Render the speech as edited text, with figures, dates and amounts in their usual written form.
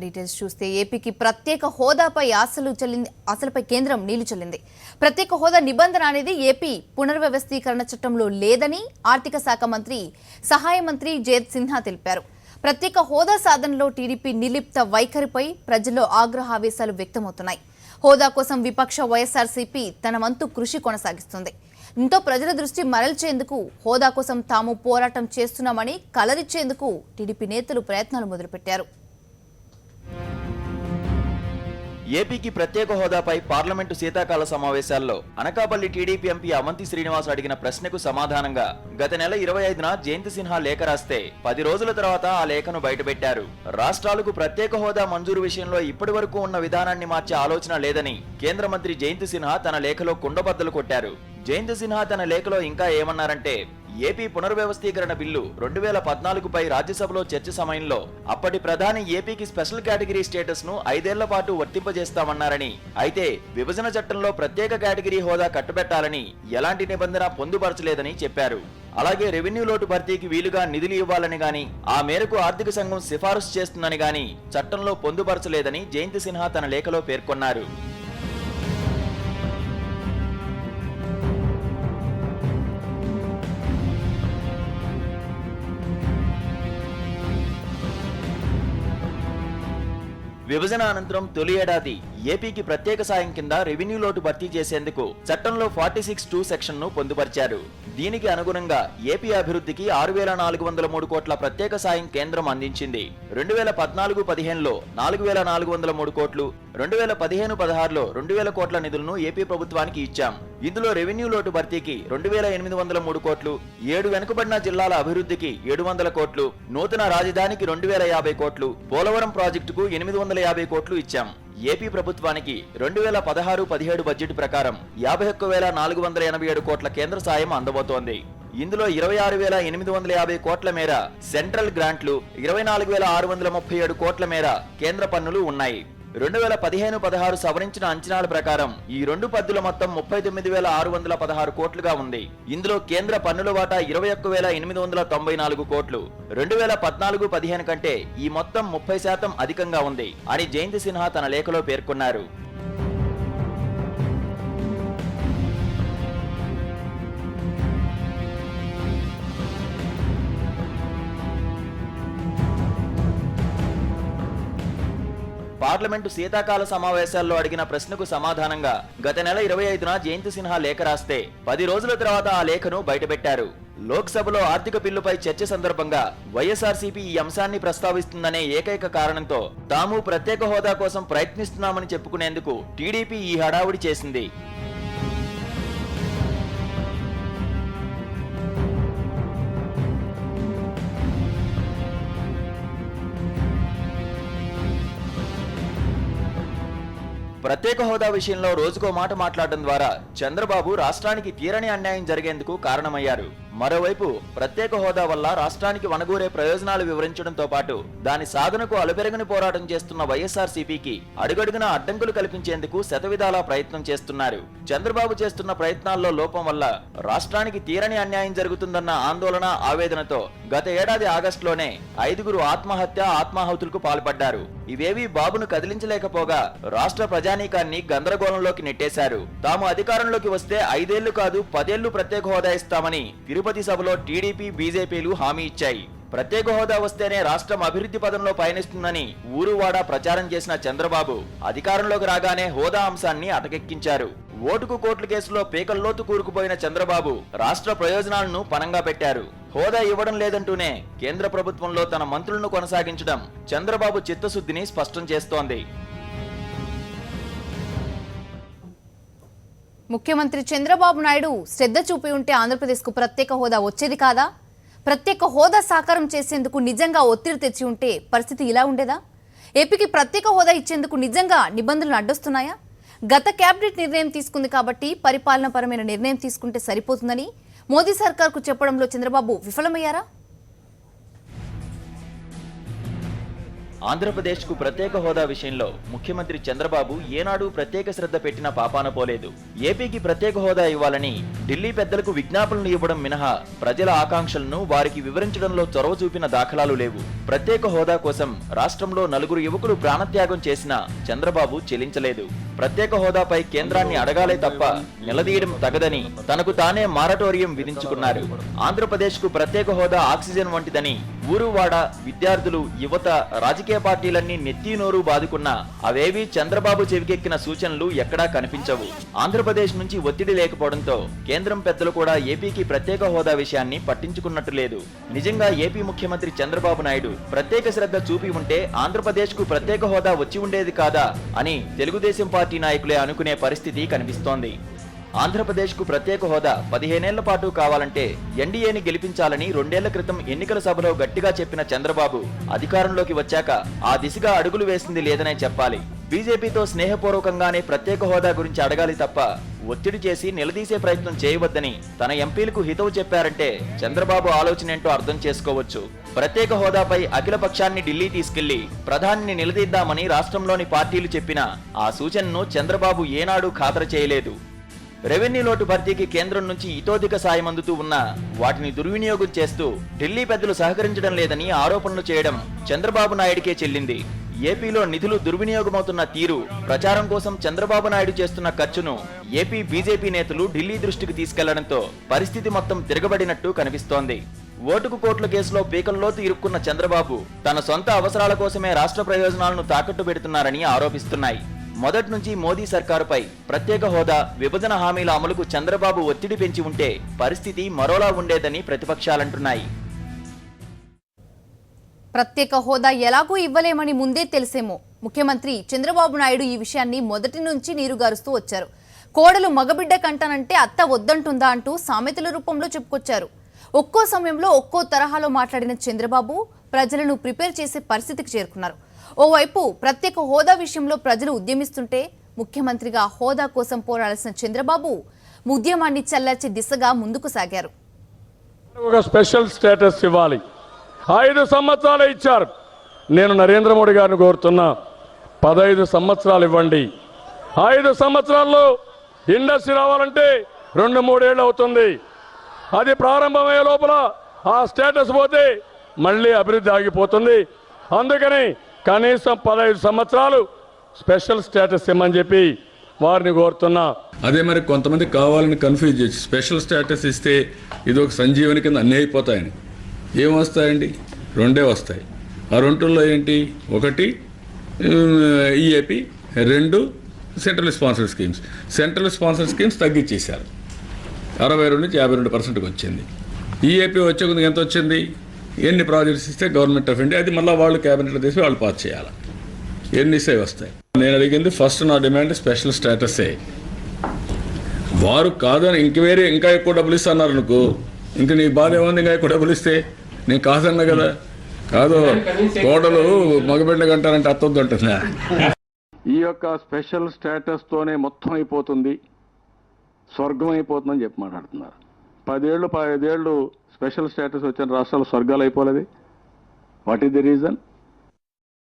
Details చూస్తే ఏపీకి ప్రత్యేక హోదాపై ఆశలపై కేంద్రం నీళ్లు చల్లింది. ప్రత్యేక హోదా నిబంధన అనేది ఏపీ పునర్వ్యవస్థీకరణ చట్టంలో లేదని ఆర్థిక శాఖ మంత్రి సహాయ మంత్రి జయంత్ సిన్హా తెలిపారు. ప్రత్యేక హోదా సాధనలో టీడీపీ నిర్లిప్త వైఖరిపై ప్రజల్లో ఆగ్రహావేశాలు వ్యక్తమవుతున్నాయి. హోదా కోసం విపక్ష వైఎస్ఆర్సీపీ తన వంతు కృషి కొనసాగిస్తుంది. దీంతో ప్రజల దృష్టి మరల్చేందుకు హోదా కోసం తాము పోరాటం చేస్తున్నామని కలరిచ్చేందుకు టీడీపీ నేతలు ప్రయత్నాలు మొదలుపెట్టారు. ఏపీకి ప్రత్యేక హోదాపై పార్లమెంటు శీతాకాల సమావేశాల్లో అనకాపల్లి టీడీపీ ఎంపీ అవంతి శ్రీనివాస్ అడిగిన ప్రశ్నకు సమాధానంగా గత నెల 25న జయంత్ సిన్హా లేఖ రాస్తే 10 రోజుల తర్వాత ఆ లేఖను బయటపెట్టారు. రాష్ట్రాలకు ప్రత్యేక హోదా మంజూరు విషయంలో ఇప్పటి వరకు ఉన్న విధానాన్ని మార్చే ఆలోచన లేదని కేంద్ర మంత్రి జయంత్ సిన్హా తన లేఖలో కుండబద్దలు కొట్టారు. జయంత్ సిన్హా తన లేఖలో ఇంకా ఏమన్నారంటే, ఏపీ పునర్వ్యవస్థీకరణ బిల్లు 2014పై రాజ్యసభలో చర్చ సమయంలో అప్పటి ప్రధాని ఏపీకి స్పెషల్ కేటగిరీ స్టేటస్ ను 5 ఏళ్ల పాటు వర్తింపజేస్తామన్నారని, అయితే విభజన చట్టంలో ప్రత్యేక కేటగిరీ హోదా కట్టుబెట్టాలని ఎలాంటి నిబంధన పొందుపరచలేదని చెప్పారు. అలాగే రెవెన్యూ లోటు భర్తీకి వీలుగా నిధులు ఇవ్వాలని గాని, ఆ మేరకు ఆర్థిక సంఘం సిఫారసు చేస్తుందని గాని చట్టంలో పొందుపరచలేదని జయంత్ సిన్హా తన లేఖలో పేర్కొన్నారు. విభజన అనంతరం తొలి ఏడాది ఏపీకి ప్రత్యేక సాయం కింద రెవెన్యూ లోటు భర్తీ చేసేందుకు చట్టంలో 46(2) సెక్షన్ను పొందుపరిచారు. దీనికి అనుగుణంగా ఏపీ అభివృద్ధికి 6,403 కోట్ల ప్రత్యేక సాయం కేంద్రం అందించింది. 2014-15లో 4,403 కోట్లు, 2015-16లో 2,000 కోట్ల నిధులను ఏపీ ప్రభుత్వానికి ఇచ్చాం. ఇందులో రెవెన్యూ లోటు భర్తీకి 2,803 కోట్లు, 7 వెనుకబడిన జిల్లాల అభివృద్ధికి 700 కోట్లు, నూతన రాజధానికి 2,050 కోట్లు, పోలవరం ప్రాజెక్టుకు 850 కోట్లు ఇచ్చాం. ఏపీ ప్రభుత్వానికి 2016-17 బడ్జెట్ ప్రకారం 51,487 కోట్ల కేంద్ర సాయం అందబోతోంది. ఇందులో 26,850 కోట్ల మేర సెంట్రల్ గ్రాంట్లు, 24,637 కోట్ల మేర కేంద్ర పన్నులు ఉన్నాయి. 2015-16 సవరించిన అంచనాల ప్రకారం ఈ రెండు పద్దుల మొత్తం 39,616 కోట్లుగా ఉంది. ఇందులో కేంద్ర పన్నుల వాటా 21,894 కోట్లు. 2014-15 కంటే ఈ మొత్తం 30% అధికంగా ఉంది అని జయంత్ సిన్హా తన లేఖలో పేర్కొన్నారు. పార్లమెంటు శీతాకాల సమావేశాల్లో అడిగిన ప్రశ్నకు సమాధానంగా గత నెల 25న జయంత్ సిన్హా లేఖ రాస్తే 10 రోజుల తర్వాత ఆ లేఖను బయటపెట్టారు. లోక్సభలో ఆర్థిక బిల్లుపై చర్చ సందర్భంగా వైఎస్ఆర్సీపీ ఈ అంశాన్ని ప్రస్తావిస్తుందనే ఏకైక కారణంతో తాము ప్రత్యేక హోదా కోసం ప్రయత్నిస్తున్నామని చెప్పుకునేందుకు టీడీపీ ఈ హడావుడి చేసింది. ప్రత్యేక హోదా విషయంలో రోజుకో మాట మాట్లాడడం ద్వారా చంద్రబాబు రాష్ట్రానికి తీరని అన్యాయం జరిగేందుకు కారణమయ్యారు. మరోవైపు ప్రత్యేక హోదా వల్ల రాష్ట్రానికి వనగూరే ప్రయోజనాలు వివరించడంతో పాటు దాని సాధనకు అలుపెరగని పోరాటం చేస్తున్న వైఎస్ఆర్సీపీకి అడుగడుగునా అడ్డంకులు కల్పించేందుకు శతవిధాలా ప్రయత్నం చేస్తున్నారు. చంద్రబాబు చేస్తున్న ప్రయత్నాల్లో లోపం వల్ల రాష్ట్రానికి తీరని అన్యాయం జరుగుతుందన్న ఆందోళన, ఆవేదనతో గత ఏడాది ఆగస్టులోనే 5గురు ఆత్మాహుతులకు పాల్పడ్డారు. ఇవేవీ బాబును కదిలించలేకపోగా రాష్ట్ర ప్రజానీకాన్ని గందరగోళంలోకి నెట్టేశారు. తాము అధికారంలోకి వస్తే 5 ఏళ్లు కాదు 10 ఏళ్లు ప్రత్యేక హోదా ఇస్తామని తిరుపతి సభలో టీడీపీ, బీజేపీలు హామీ ఇచ్చాయి. ప్రత్యేక హోదా వస్తేనే రాష్ట్రం అభివృద్ధి పదంలో పయనిస్తుందని ఊరువాడా ప్రచారం చేసిన చంద్రబాబు అధికారంలోకి రాగానే హోదా అంశాన్ని అటకెక్కించారు. ఓటుకు కోట్ల కేసులో పీకల్లోతు కూరుకుపోయిన చంద్రబాబు రాష్ట్ర ప్రయోజనాలను పణంగా పెట్టారు. హోదా ఇవ్వడం లేదంటూనే కేంద్ర ప్రభుత్వంలో తన మంత్రులను కొనసాగించడం చంద్రబాబు చిత్తశుద్ధిని స్పష్టం చేస్తోంది. ముఖ్యమంత్రి చంద్రబాబు నాయుడు శ్రద్ధ చూపి ఉంటే ఆంధ్రప్రదేశ్కు ప్రత్యేక హోదా వచ్చేది కాదా? ప్రత్యేక హోదా సాకారం చేసేందుకు నిజంగా ఒత్తిడి తెచ్చి ఉంటే పరిస్థితి ఇలా ఉండేదా? ఏపీకి ప్రత్యేక హోదా ఇచ్చేందుకు నిజంగా నిబంధనలు అడ్డొస్తున్నాయా? గత కేబినెట్ నిర్ణయం తీసుకుంది కాబట్టి పరిపాలనాపరమైన నిర్ణయం తీసుకుంటే సరిపోతుందని మోదీ సర్కార్కు చెప్పడంలో చంద్రబాబు విఫలమయ్యారా? ఆంధ్రప్రదేశ్కు ప్రత్యేక హోదా విషయంలో ముఖ్యమంత్రి చంద్రబాబు ఏనాడు ప్రత్యేక శ్రద్ధ పెట్టిన పాపాన పోలేదు. ఏపీకి ప్రత్యేక హోదా ఇవ్వాలని ఢిల్లీ పెద్దలకు విజ్ఞాపనలు ఇవ్వడం మినహా ప్రజల ఆకాంక్షలను వారికి వివరించడంలో చొరవ చూపిన దాఖలాలు లేవు. ప్రత్యేక హోదా కోసం రాష్ట్రంలో 4 యువకులు ప్రాణత్యాగం చేసినా చంద్రబాబు చెలించలేదు. ప్రత్యేక హోదాపై కేంద్రాన్ని అడగాలే తప్ప నిలదీయడం తగదని తనకు తానే మారటోరియం విధించుకున్నారు. ఆంధ్రప్రదేశ్కు ప్రత్యేక హోదా ఆక్సిజన్ వంటిదని ఊరువాడ, విద్యార్థులు, యువత, రాజకీయ పార్టీలన్నీ నెత్తి నోరు బాదుకున్నా అవేవీ చంద్రబాబు చెవికెక్కిన సూచనలు ఎక్కడా కనిపించవు. ఆంధ్రప్రదేశ్ నుంచి ఒత్తిడి లేకపోవడంతో కేంద్రం పెద్దలు కూడా ఏపీకి ప్రత్యేక హోదా విషయాన్ని పట్టించుకున్నట్టు లేదు. నిజంగా ఏపీ ముఖ్యమంత్రి చంద్రబాబు నాయుడు ప్రత్యేక శ్రద్ధ చూపి ఉంటే ఆంధ్రప్రదేశ్కు ప్రత్యేక హోదా వచ్చి ఉండేది కాదా అని తెలుగుదేశం పార్టీ నాయకులే అనుకునే పరిస్థితి కనిపిస్తోంది. ఆంధ్రప్రదేశ్కు ప్రత్యేక హోదా 15 ఏళ్ల పాటు కావాలంటే ఎన్డీఏని గెలిపించాలని 2 ఏళ్ల క్రితం ఎన్నికల సభలో గట్టిగా చెప్పిన చంద్రబాబు అధికారంలోకి వచ్చాక ఆ దిశగా అడుగులు వేసింది లేదనే చెప్పాలి. బీజేపీతో స్నేహపూర్వకంగానే ప్రత్యేక హోదా గురించి అడగాలి తప్ప ఒత్తిడి చేసి నిలదీసే ప్రయత్నం చేయవద్దని తన ఎంపీలకు హితవు చెప్పారంటే చంద్రబాబు ఆలోచనేంటో అర్థం చేసుకోవచ్చు. ప్రత్యేక హోదాపై అఖిల పక్షాన్ని ఢిల్లీ తీసుకెళ్లి ప్రధానిని నిలదీద్దామని రాష్ట్రంలోని పార్టీలు చెప్పినా ఆ సూచనను చంద్రబాబు ఏనాడు ఖాతరు చేయలేదు. రెవెన్యూ లోటు భర్తీకి కేంద్రం నుంచి ఇతోధిక సాయం అందుతూ ఉన్నా వాటిని దుర్వినియోగం చేస్తూ ఢిల్లీ పెద్దలు సహకరించడం లేదని ఆరోపణలు చేయడం చంద్రబాబు నాయుడికే చెల్లింది. ఏపీలో నిధులు దుర్వినియోగమవుతున్న తీరు, ప్రచారం కోసం చంద్రబాబు నాయుడు చేస్తున్న ఖర్చును ఏపీ బీజేపీ నేతలు ఢిల్లీ దృష్టికి తీసుకెళ్లడంతో పరిస్థితి మొత్తం తిరగబడినట్టు కనిపిస్తోంది. ఓటుకు కోట్ల కేసులో పీకల్లోతు ఇరుక్కున్న చంద్రబాబు తన సొంత అవసరాల కోసమే రాష్ట్ర ప్రయోజనాలను తాకట్టు పెడుతున్నారని ఆరోపిస్తున్నాయి. మొదటి నుంచి మోదీ సర్కారుపై ప్రత్యేక హోదా, విభజన హామీల అమలుకు చంద్రబాబు ఒత్తిడి పెంచి ఉంటే పరిస్థితి మరోలా ఉండేదని ప్రతిపక్షాలంటున్నాయి. ప్రత్యేక హోదా ఎలాగూ ఇవ్వలేమని ముందే తెలిసేమో ముఖ్యమంత్రి చంద్రబాబు నాయుడు ఈ విషయాన్ని మొదటి నుంచి నీరుగారుస్తూ వచ్చారు. కోడలు మగబిడ్డ కంటానంటే అత్త వద్దంటుందా అంటూ సామెతల రూపంలో చెప్పుకొచ్చారు. ఒక్కో సమయంలో ఒక్కో తరహాలో మాట్లాడిన చంద్రబాబు ప్రజలను ప్రిపేర్ చేసే పరిస్థితికి చేరుకున్నారు. ఓవైపు ప్రత్యేక హోదా విషయంలో ప్రజలు ఉద్యమిస్తుంటే ముఖ్యమంత్రిగా హోదా కోసం పోరాడాల్సిన చంద్రబాబు ఉద్యమాన్ని చల్లార్చే దిశగా ముందుకు సాగారు. ఒక స్పెషల్ స్టేటస్ ఇవ్వాలి. 5 సంవత్సరాలు ఇచ్చారు. నేను నరేంద్ర మోడీ గారిని కోరుతున్నా, 15 సంవత్సరాలు ఇవ్వండి. 5 సంవత్సరాల్లో ఇండస్ట్రీ రావాలంటే 2-3 ఏళ్ళు అవుతుంది. అది ప్రారంభమయ్యే లోపల ఆ స్టేటస్ పోతే మళ్ళీ అభివృద్ధి ఆగిపోతుంది. అందుకని కనీసం 15 సంవత్సరాలు స్పెషల్ స్టేటస్ ఇమ్మని చెప్పి వారిని కోరుతున్నా. అదే మరి కొంతమంది కావాలని కన్ఫ్యూజ్ చేసి స్పెషల్ స్టేటస్ ఇస్తే ఇది ఒక సంజీవని కింద అన్నీ అయిపోతాయని. ఏం వస్తాయండి? 2 వస్తాయి. ఆ 2లో ఏంటి? 1 EAP, 2 central sponsor schemes. Central sponsor schemes తగ్గించేశారు, 62 నుంచి 52% వచ్చింది. ఈఏపీ వచ్చే కొద్దిగా ఎంత వచ్చింది? ఎన్ని ప్రాజెక్ట్స్ ఇస్తే గవర్నమెంట్ ఆఫ్ ఇండియా, అది మళ్ళీ వాళ్ళు క్యాబినెట్లో తీసి వాళ్ళు పాస్ చేయాలి. ఎన్ని ఇస్తే వస్తాయి. నేను అడిగింది ఫస్ట్, నా డిమాండ్ స్పెషల్ స్టేటసే. వారు కాదని ఇంకా ఎక్కువ డబ్బులు ఇస్తున్నారు అనుకో, ఇంకా నీ బాధ ఏముంది? ఇంకా ఎక్కువ డబ్బులు ఇస్తే నేను కాదన్నా కదా. కాదు, కోడలు మగబిడ్డ కంటారంటే అత్తొద్దు అంటున్నా. ఈ యొక్క స్పెషల్ స్టేటస్తోనే మొత్తం అయిపోతుంది, స్వర్గం అయిపోతుందని చెప్పి మాట్లాడుతున్నారు. 10 ఏళ్ళు 15 ఏళ్ళు స్పెషల్ స్టేటస్ వచ్చిన రాష్ట్రాలు స్వర్గాలు అయిపోలేదు. What is the reason?